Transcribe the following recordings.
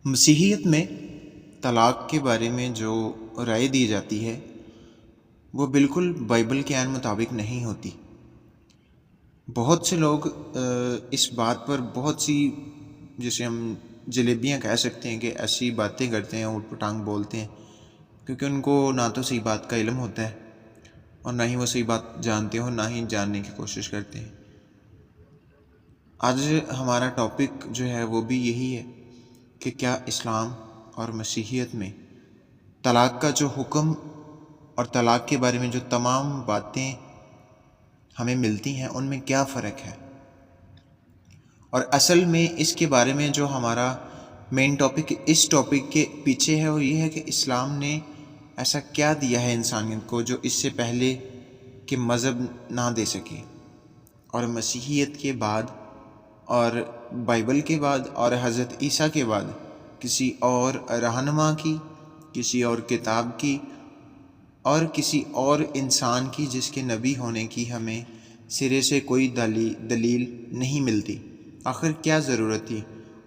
مسیحیت میں طلاق کے بارے میں جو رائے دی جاتی ہے وہ بالکل بائبل کے عین مطابق نہیں ہوتی۔ بہت سے لوگ اس بات پر بہت سی، جسے ہم جلیبیاں کہہ سکتے ہیں، کہ ایسی باتیں کرتے ہیں، اوٹ پٹانگ بولتے ہیں، کیونکہ ان کو نہ تو صحیح بات کا علم ہوتا ہے اور نہ ہی وہ صحیح بات جانتے ہیں اور نہ ہی جاننے کی کوشش کرتے ہیں۔ آج ہمارا ٹاپک جو ہے وہ بھی یہی ہے کہ کیا اسلام اور مسیحیت میں طلاق کا جو حکم اور طلاق کے بارے میں جو تمام باتیں ہمیں ملتی ہیں ان میں کیا فرق ہے، اور اصل میں اس کے بارے میں جو ہمارا مین ٹاپک اس ٹاپک کے پیچھے ہے وہ یہ ہے کہ اسلام نے ایسا کیا دیا ہے انسانیت کو جو اس سے پہلے کہ مذہب نہ دے سکے، اور مسیحیت کے بعد اور بائبل کے بعد اور حضرت عیسیٰ کے بعد کسی اور رہنما کی، کسی اور کتاب کی اور کسی اور انسان کی جس کے نبی ہونے کی ہمیں سرے سے کوئی دلیل نہیں ملتی۔ آخر کیا ضرورت تھی،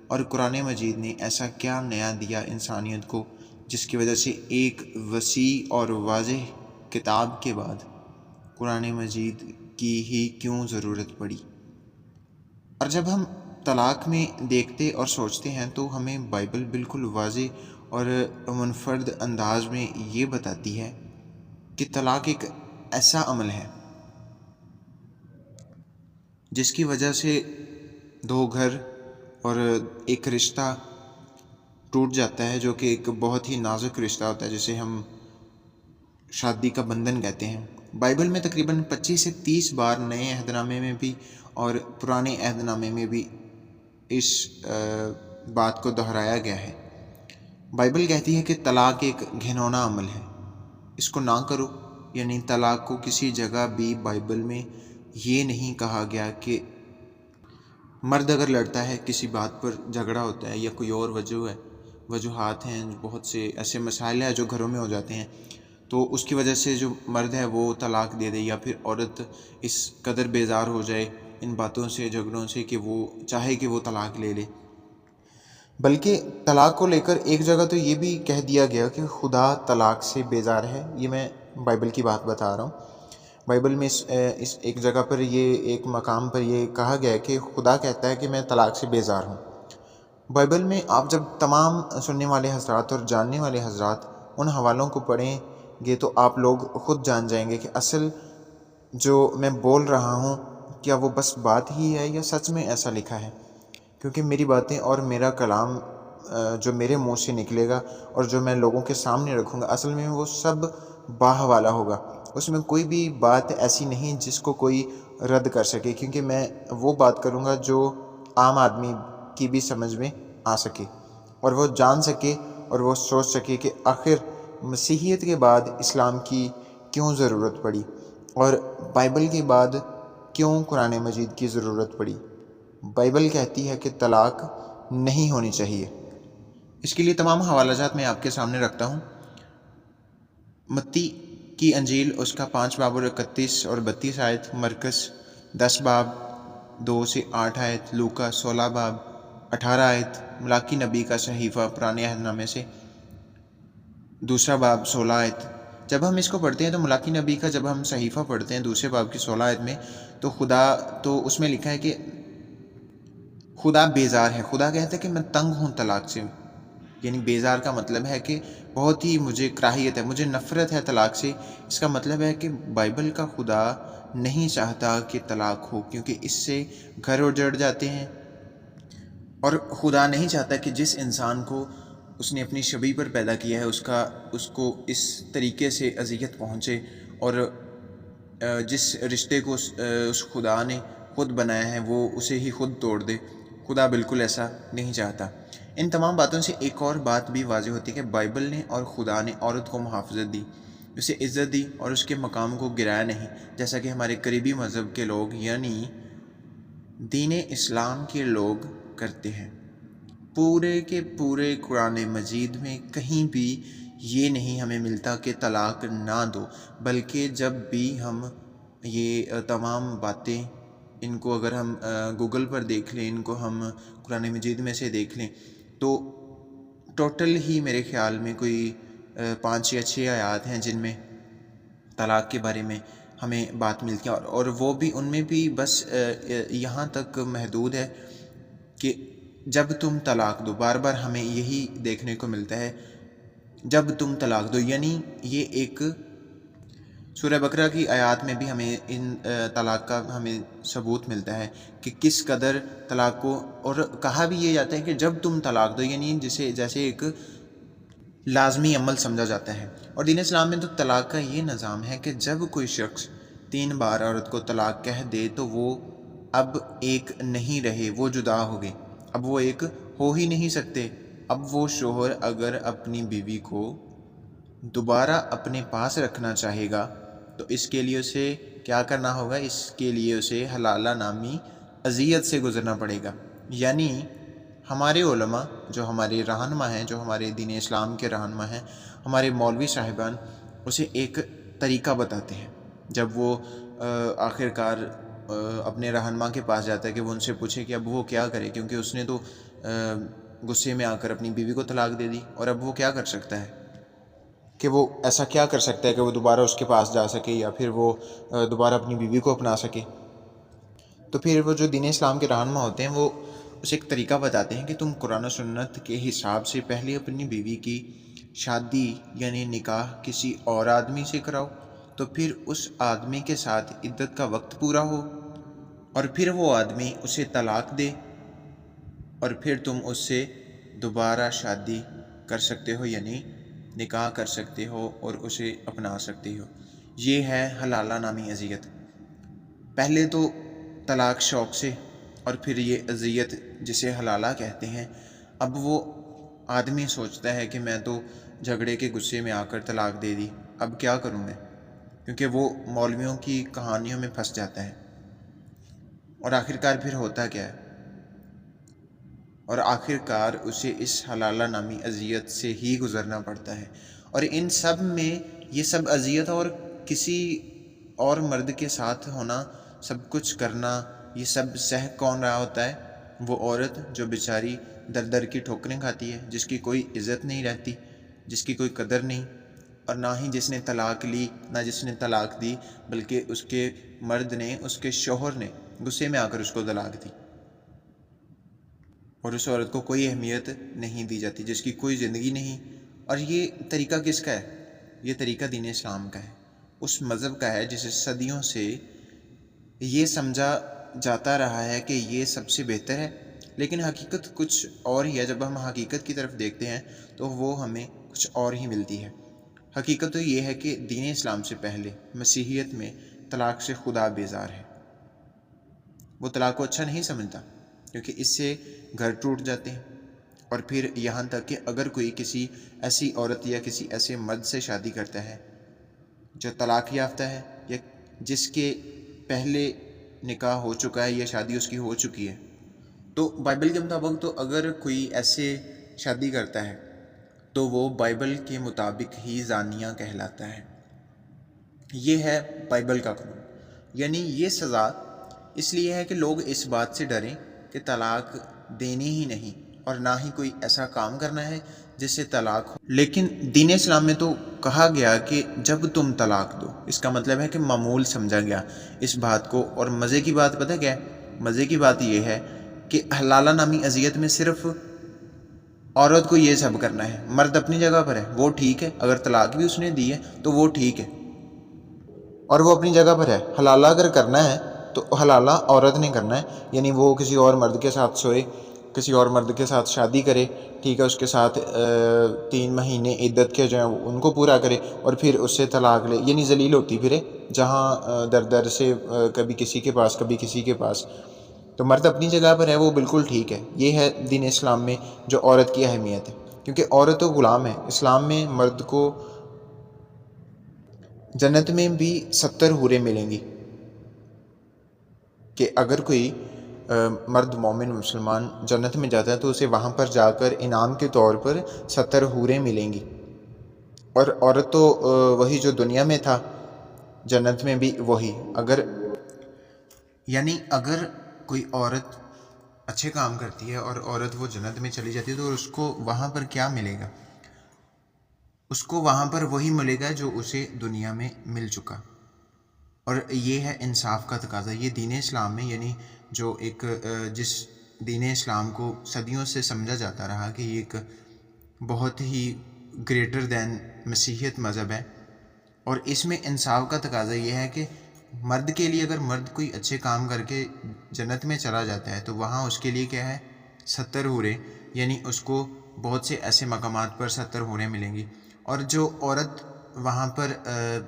اور قرآن مجید نے ایسا کیا نیا دیا انسانیت کو جس کی وجہ سے ایک وسیع اور واضح کتاب کے بعد قرآن مجید کی ہی کیوں ضرورت پڑی۔ اور جب ہم طلاق میں دیکھتے اور سوچتے ہیں تو ہمیں بائبل بالکل واضح اور منفرد انداز میں یہ بتاتی ہے کہ طلاق ایک ایسا عمل ہے جس کی وجہ سے دو گھر اور ایک رشتہ ٹوٹ جاتا ہے، جو کہ ایک بہت ہی نازک رشتہ ہوتا ہے جسے ہم شادی کا بندھن کہتے ہیں۔ بائبل میں تقریباً 25 سے 30 بار نئے عہد نامے میں بھی اور پرانے عہد نامے میں بھی اس بات کو دہرایا گیا ہے۔ بائبل کہتی ہے کہ طلاق ایک گھنونا عمل ہے، اس کو نہ کرو۔ یعنی طلاق کو کسی جگہ بھی بائبل میں یہ نہیں کہا گیا کہ مرد اگر لڑتا ہے، کسی بات پر جھگڑا ہوتا ہے یا کوئی اور وجوہات ہیں، بہت سے ایسے مسائل ہیں جو گھروں میں ہو جاتے ہیں، تو اس کی وجہ سے جو مرد ہے وہ طلاق دے دے، یا پھر عورت اس قدر بیزار ہو جائے ان باتوں سے، جھگڑوں سے، کہ وہ چاہے کہ وہ طلاق لے لے۔ بلکہ طلاق کو لے کر ایک جگہ تو یہ بھی کہہ دیا گیا کہ خدا طلاق سے بیزار ہے۔ یہ میں بائبل کی بات بتا رہا ہوں۔ بائبل میں اس ایک جگہ پر، یہ ایک مقام پر یہ کہا گیا ہے کہ خدا کہتا ہے کہ میں طلاق سے بیزار ہوں۔ بائبل میں آپ جب تمام سننے والے حضرات اور جاننے والے حضرات ان حوالوں کو پڑھیں گے تو آپ لوگ خود جان جائیں گے کہ اصل جو میں بول رہا ہوں کیا وہ بس بات ہی ہے یا سچ میں ایسا لکھا ہے، کیونکہ میری باتیں اور میرا کلام جو میرے منہ سے نکلے گا اور جو میں لوگوں کے سامنے رکھوں گا، اصل میں وہ سب باحوالہ ہوگا۔ اس میں کوئی بھی بات ایسی نہیں جس کو کوئی رد کر سکے، کیونکہ میں وہ بات کروں گا جو عام آدمی کی بھی سمجھ میں آ سکے، اور وہ جان سکے اور وہ سوچ سکے کہ آخر مسیحیت کے بعد اسلام کی کیوں ضرورت پڑی، اور بائبل کے بعد کیوں قرآن مجید کی ضرورت پڑی۔ بائبل کہتی ہے کہ طلاق نہیں ہونی چاہیے۔ اس کے لیے تمام حوالہ جات میں آپ کے سامنے رکھتا ہوں۔ متی کی انجیل، اس کا 5 باب اور 31 اور 32 آیت، مرکز 10 باب 2 سے 8 آیت، لوکا 16 باب 18 آیت، ملاکی نبی کا صحیفہ پرانے عہد نامے سے 2 باب 16 آیت۔ جب ہم اس کو پڑھتے ہیں تو ملاکی نبی کا جب ہم صحیفہ پڑھتے ہیں 2 باب کی 16 آیت میں، تو اس میں لکھا ہے کہ خدا بیزار ہے۔ خدا کہتا ہے کہ میں تنگ ہوں طلاق سے۔ یعنی بیزار کا مطلب ہے کہ بہت ہی مجھے کراہیت ہے، مجھے نفرت ہے طلاق سے۔ اس کا مطلب ہے کہ بائبل کا خدا نہیں چاہتا کہ طلاق ہو، کیونکہ اس سے گھر اجڑ جاتے ہیں، اور خدا نہیں چاہتا کہ جس انسان کو اس نے اپنی شبیہ پر پیدا کیا ہے اس کو اس طریقے سے اذیت پہنچے، اور جس رشتے کو اس خدا نے خود بنایا ہے وہ اسے ہی خود توڑ دے۔ خدا بالکل ایسا نہیں چاہتا۔ ان تمام باتوں سے ایک اور بات بھی واضح ہوتی ہے کہ بائبل نے اور خدا نے عورت کو محافظت دی، اسے عزت دی اور اس کے مقام کو گرایا نہیں، جیسا کہ ہمارے قریبی مذہب کے لوگ یعنی دین اسلام کے لوگ کرتے ہیں۔ پورے کے پورے قرآن مجید میں کہیں بھی یہ نہیں ہمیں ملتا کہ طلاق نہ دو، بلکہ جب بھی ہم یہ تمام باتیں، ان کو اگر ہم گوگل پر دیکھ لیں، ان کو ہم قرآن مجید میں سے دیکھ لیں، تو ٹوٹل ہی میرے خیال میں کوئی 5 یا 6 آیات ہیں جن میں طلاق کے بارے میں ہمیں بات ملتی ہے، اور وہ بھی ان میں بھی بس یہاں تک محدود ہے کہ جب تم طلاق دو، بار بار ہمیں یہی دیکھنے کو ملتا ہے، جب تم طلاق دو، یعنی یہ ایک سورہ بقرہ کی آیات میں بھی ہمیں ان طلاق کا ہمیں ثبوت ملتا ہے کہ کس قدر طلاق کو، اور کہا بھی یہ جاتا ہے کہ جب تم طلاق دو، یعنی جیسے ایک لازمی عمل سمجھا جاتا ہے۔ اور دین اسلام میں تو طلاق کا یہ نظام ہے کہ جب کوئی شخص 3 بار عورت کو طلاق کہہ دے تو وہ اب ایک نہیں رہے، وہ جدا ہو گئے، اب وہ ایک ہو ہی نہیں سکتے۔ اب وہ شوہر اگر اپنی بیوی کو دوبارہ اپنے پاس رکھنا چاہے گا تو اس کے لیے اسے کیا کرنا ہوگا؟ اس کے لیے اسے حلالہ نامی اذیت سے گزرنا پڑے گا۔ یعنی ہمارے علماء جو ہمارے رہنما ہیں، جو ہمارے دین اسلام کے رہنما ہیں، ہمارے مولوی صاحبان اسے ایک طریقہ بتاتے ہیں۔ جب وہ آخر کار اپنے رہنما کے پاس جاتا ہے کہ وہ ان سے پوچھے کہ اب وہ کیا کرے، کیونکہ اس نے تو غصے میں آ کر اپنی بیوی کو طلاق دے دی، اور اب وہ کیا کر سکتا ہے کہ وہ ایسا کیا کر سکتا ہے کہ وہ دوبارہ اس کے پاس جا سکے یا پھر وہ دوبارہ اپنی بیوی کو اپنا سکے۔ تو پھر وہ جو دین اسلام کے رہنما ہوتے ہیں وہ اسے ایک طریقہ بتاتے ہیں کہ تم قرآن و سنت کے حساب سے پہلے اپنی بیوی کی شادی یعنی نکاح کسی اور آدمی سے کراؤ، تو پھر اس آدمی کے ساتھ عدت کا وقت پورا ہو، اور پھر وہ آدمی اسے طلاق دے، اور پھر تم اس سے دوبارہ شادی کر سکتے ہو، یعنی نکاح کر سکتے ہو اور اسے اپنا سکتے ہو۔ یہ ہے حلالہ نامی اذیت۔ پہلے تو طلاق شوق سے، اور پھر یہ اذیت جسے حلالہ کہتے ہیں۔ اب وہ آدمی سوچتا ہے کہ میں تو جھگڑے کے غصے میں آ کر طلاق دے دی، اب کیا کروں میں، کیونکہ وہ مولویوں کی کہانیوں میں پھنس جاتا ہے۔ اور آخر کار پھر ہوتا کیا ہے؟ اور آخر کار اسے اس حلالہ نامی اذیت سے ہی گزرنا پڑتا ہے۔ اور ان سب میں یہ سب اذیت اور کسی اور مرد کے ساتھ ہونا، سب کچھ کرنا، یہ سب سہ کون رہا ہوتا ہے؟ وہ عورت جو بیچاری در در کی ٹھوکریں کھاتی ہے، جس کی کوئی عزت نہیں رہتی، جس کی کوئی قدر نہیں، اور نہ ہی جس نے طلاق لی، نہ جس نے طلاق دی، بلکہ اس کے مرد نے، اس کے شوہر نے غصے میں آ کر اس کو طلاق دی، اور اس عورت کو کوئی اہمیت نہیں دی جاتی، جس کی کوئی زندگی نہیں۔ اور یہ طریقہ کس کا ہے؟ یہ طریقہ دین اسلام کا ہے، اس مذہب کا ہے جسے صدیوں سے یہ سمجھا جاتا رہا ہے کہ یہ سب سے بہتر ہے، لیکن حقیقت کچھ اور ہی ہے۔ جب ہم حقیقت کی طرف دیکھتے ہیں تو وہ ہمیں کچھ اور ہی ملتی ہے۔ حقیقت تو یہ ہے کہ دین اسلام سے پہلے مسیحیت میں طلاق سے خدا بیزار ہے، وہ طلاق کو اچھا نہیں سمجھتا، کیونکہ اس سے گھر ٹوٹ جاتے ہیں۔ اور پھر یہاں تک کہ اگر کوئی کسی ایسی عورت یا کسی ایسے مرد سے شادی کرتا ہے جو طلاق یافتہ ہے، یا جس کے پہلے نکاح ہو چکا ہے یا شادی اس کی ہو چکی ہے، تو بائبل کے مطابق تو اگر کوئی ایسے شادی کرتا ہے تو وہ بائبل کے مطابق ہی زانیہ کہلاتا ہے۔ یہ ہے بائبل کا قانون۔ یعنی یہ سزا اس لیے ہے کہ لوگ اس بات سے ڈریں کہ طلاق دینی ہی نہیں، اور نہ ہی کوئی ایسا کام کرنا ہے جس سے طلاق ہو۔ لیکن دین اسلام میں تو کہا گیا کہ جب تم طلاق دو، اس کا مطلب ہے کہ معمول سمجھا گیا اس بات کو۔ اور مزے کی بات پتہ کیا ہے؟ مزے کی بات یہ ہے کہ حلالہ نامی اذیت میں صرف عورت کو یہ سب کرنا ہے، مرد اپنی جگہ پر ہے، وہ ٹھیک ہے، اگر طلاق بھی اس نے دی ہے تو وہ ٹھیک ہے اور وہ اپنی جگہ پر ہے۔ حلالہ اگر کرنا ہے تو حلالہ عورت نے کرنا ہے، یعنی وہ کسی اور مرد کے ساتھ سوئے، کسی اور مرد کے ساتھ شادی کرے، ٹھیک ہے، اس کے ساتھ 3 مہینے عدت کے جو ہیں ان کو پورا کرے، اور پھر اس سے طلاق لے، یعنی ذلیل ہوتی پھرے جہاں در در سے کبھی کسی کے پاس کبھی کسی کے پاس۔ تو مرد اپنی جگہ پر ہے، وہ بالکل ٹھیک ہے۔ یہ ہے دین اسلام میں جو عورت کی اہمیت ہے، کیونکہ عورت تو غلام ہے۔ اسلام میں مرد کو جنت میں بھی 70 حوریں ملیں گی، کہ اگر کوئی مرد مومن مسلمان جنت میں جاتا ہے تو اسے وہاں پر جا کر انعام کے طور پر 70 حوریں ملیں گی۔ اور عورت تو وہی جو دنیا میں تھا، جنت میں بھی وہی۔ اگر کوئی عورت اچھے کام کرتی ہے اور عورت وہ جنت میں چلی جاتی ہے تو اس کو وہاں پر کیا ملے گا؟ اس کو وہاں پر وہی ملے گا جو اسے دنیا میں مل چکا. اور یہ ہے انصاف کا تقاضا. یہ دین اسلام میں، یعنی جو ایک جس دین اسلام کو صدیوں سے سمجھا جاتا رہا کہ یہ ایک بہت ہی گریٹر دین مسیحیت مذہب ہے، اور اس میں انصاف کا تقاضا یہ ہے کہ مرد کے لیے اگر مرد کوئی اچھے کام کر کے جنت میں چلا جاتا ہے تو وہاں اس کے لیے کیا ہے؟ 70 حوریں، یعنی اس کو بہت سے ایسے مقامات پر 70 حوریں ملیں گی. اور جو عورت وہاں پر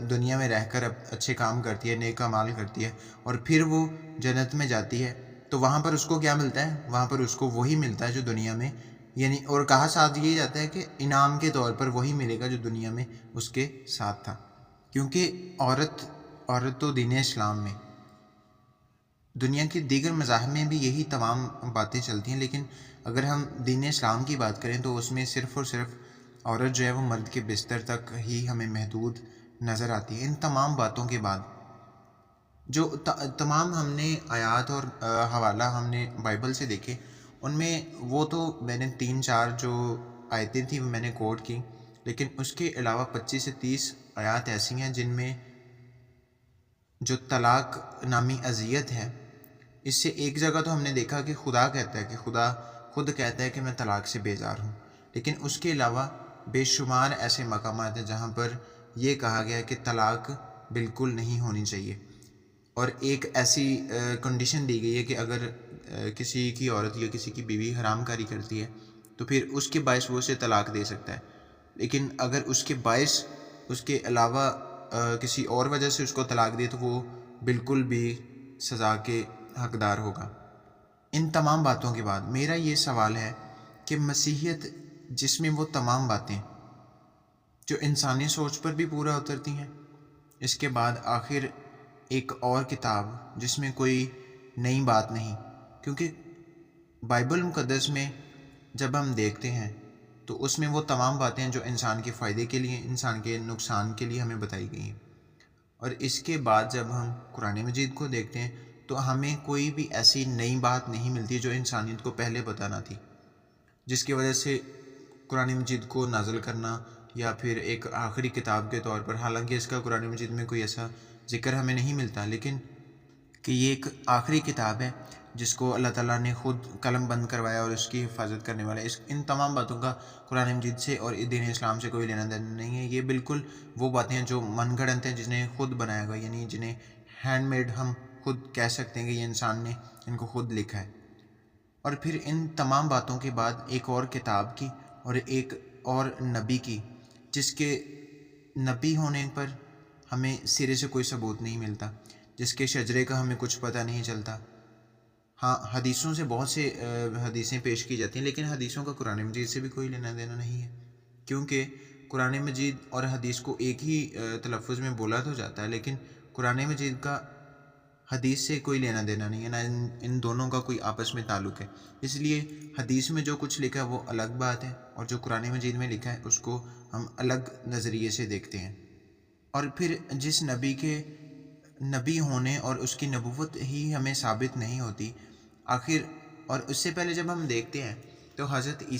دنیا میں رہ کر اچھے کام کرتی ہے، نیک اعمال کرتی ہے، اور پھر وہ جنت میں جاتی ہے تو وہاں پر اس کو کیا ملتا ہے؟ وہاں پر اس کو وہی ملتا ہے جو دنیا میں، یعنی اور کہا ساتھ یہ جاتا ہے کہ انعام کے طور پر وہی ملے گا جو دنیا میں اس کے ساتھ تھا. کیونکہ عورت تو دین اسلام میں، دنیا کے دیگر مذاہب میں بھی یہی تمام باتیں چلتی ہیں، لیکن اگر ہم دین اسلام کی بات کریں تو اس میں صرف اور صرف عورت جو ہے وہ مرد کے بستر تک ہی ہمیں محدود نظر آتی ہے. ان تمام باتوں کے بعد جو تمام ہم نے آیات اور حوالہ ہم نے بائبل سے دیکھے، ان میں وہ تو میں نے 3-4 جو آیتیں تھیں وہ میں نے کوٹ کی، لیکن اس کے علاوہ 25 سے 30 آیات ایسی ہیں جن میں جو طلاق نامی اذیت ہے، اس سے ایک جگہ تو ہم نے دیکھا کہ خدا کہتا ہے کہ خدا خود کہتا ہے کہ میں طلاق سے بیزار ہوں، لیکن اس کے علاوہ بے شمار ایسے مقامات ہیں جہاں پر یہ کہا گیا ہے کہ طلاق بالکل نہیں ہونی چاہیے. اور ایک ایسی کنڈیشن دی گئی ہے کہ اگر کسی کی عورت یا کسی کی بیوی حرام کاری کرتی ہے تو پھر اس کے باعث وہ اسے طلاق دے سکتا ہے، لیکن اگر اس کے باعث اس کے علاوہ کسی اور وجہ سے اس کو طلاق دے تو وہ بالکل بھی سزا کے حقدار ہوگا. ان تمام باتوں کے بعد میرا یہ سوال ہے کہ مسیحیت جس میں وہ تمام باتیں جو انسانی سوچ پر بھی پورا اترتی ہیں، اس کے بعد آخر ایک اور کتاب جس میں کوئی نئی بات نہیں، کیونکہ بائبل مقدس میں جب ہم دیکھتے ہیں تو اس میں وہ تمام باتیں جو انسان کے فائدے کے لیے، انسان کے نقصان کے لیے ہمیں بتائی گئی ہیں. اور اس کے بعد جب ہم قرآن مجید کو دیکھتے ہیں تو ہمیں کوئی بھی ایسی نئی بات نہیں ملتی جو انسانیت کو پہلے پتہ نہ تھی، جس کی وجہ سے قرآن مجید کو نازل کرنا یا پھر ایک آخری کتاب کے طور پر، حالانکہ اس کا قرآن مجید میں کوئی ایسا ذکر ہمیں نہیں ملتا، لیکن کہ یہ ایک آخری کتاب ہے جس کو اللہ تعالیٰ نے خود قلم بند کروایا اور اس کی حفاظت کرنے والا ہے. ان تمام باتوں کا قرآن مجید سے اور دین اسلام سے کوئی لینا دینا نہیں ہے. یہ بالکل وہ باتیں ہیں جو من گھڑنت ہیں، جنہیں خود بنایا گیا، یعنی جنہیں ہینڈ میڈ ہم خود کہہ سکتے ہیں کہ یہ انسان نے ان کو خود لکھا ہے. اور پھر ان تمام باتوں کے بعد ایک اور کتاب کی اور ایک اور نبی کی، جس کے نبی ہونے پر ہمیں سرے سے کوئی ثبوت نہیں ملتا، جس کے شجرے کا ہمیں کچھ پتہ نہیں چلتا. ہاں، حدیثوں سے بہت سے حدیثیں پیش کی جاتی ہیں، لیکن حدیثوں کا قرآن مجید سے بھی کوئی لینا دینا نہیں ہے، کیونکہ قرآن مجید اور حدیث کو ایک ہی تلفظ میں بولا تو جاتا ہے، لیکن قرآن مجید کا حدیث سے کوئی لینا دینا نہیں ہے، نہ ان دونوں کا کوئی آپس میں تعلق ہے. اس لیے حدیث میں جو کچھ لکھا ہے وہ الگ بات ہے، اور جو قرآن مجید میں لکھا ہے اس کو ہم الگ نظریے سے دیکھتے ہیں. اور پھر جس نبی کے نبی ہونے اور اس کی نبوت ہی ہمیں ثابت نہیں ہوتی آخر، اور اس سے پہلے جب ہم دیکھتے ہیں تو حضرت عیسیٰ